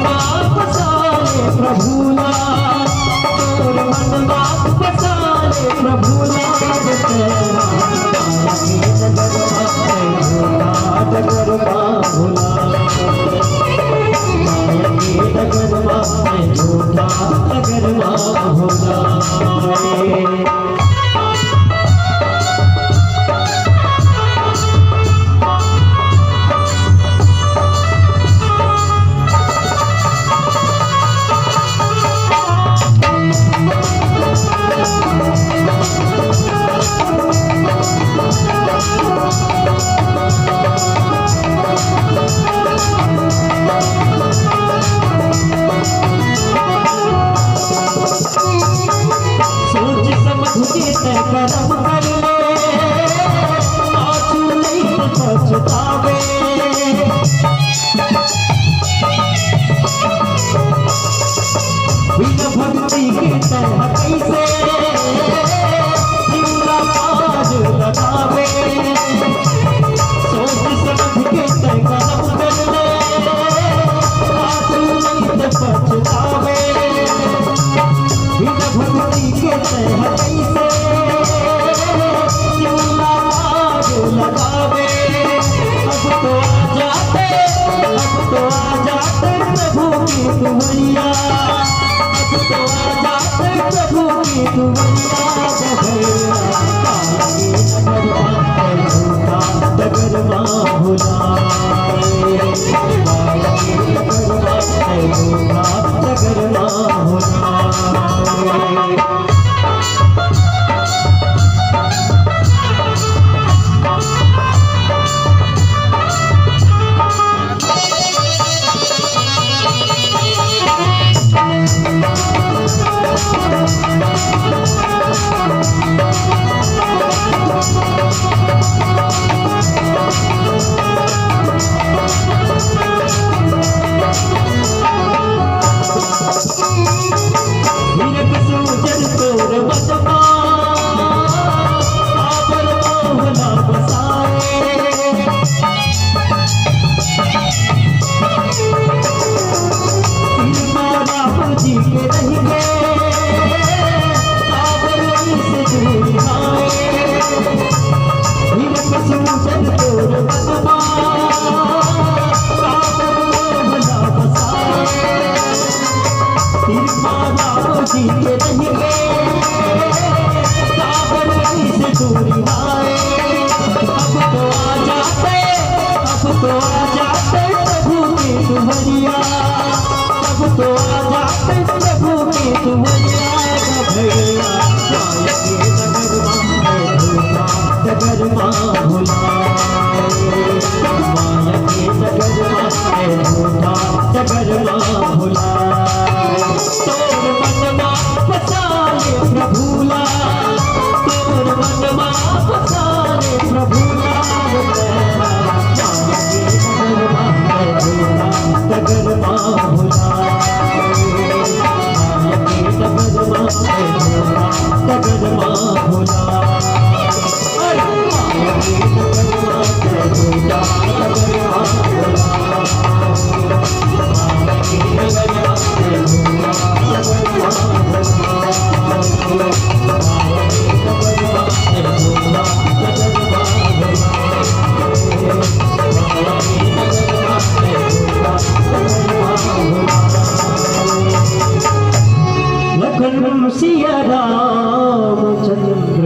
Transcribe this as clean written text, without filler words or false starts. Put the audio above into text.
बाप साले प्रभुला तोर मन बाप साले प्रभुला तेरा के नगर डगर भोला के डगर झूठा डगर भोला करम कर ले आंसू नहीं पछतावे बिना भक्ति के तह कैसे पूरा काज लगावे सोच समझ के तह करम कर ले आंसू नहीं पछतावे बिना भक्ति के तह कैसे लगावे अब तो आ जाते प्रभु की दुनिया अब तो आ जाते प्रभु की दुनिया डगर भोला डगर भोला जी के रहेंगे सावन से दूरी आए अब तो आ जाते प्रभु की दुहरिया अब तो आ जाते प्रभु की दुहरिया भैया डगर भोला माया के डगर भोला तोर मन फसाले प्रभुला तोर मन फसाले प्रभुला डगर भोला डगर भोला लखन सिया रामचंद्र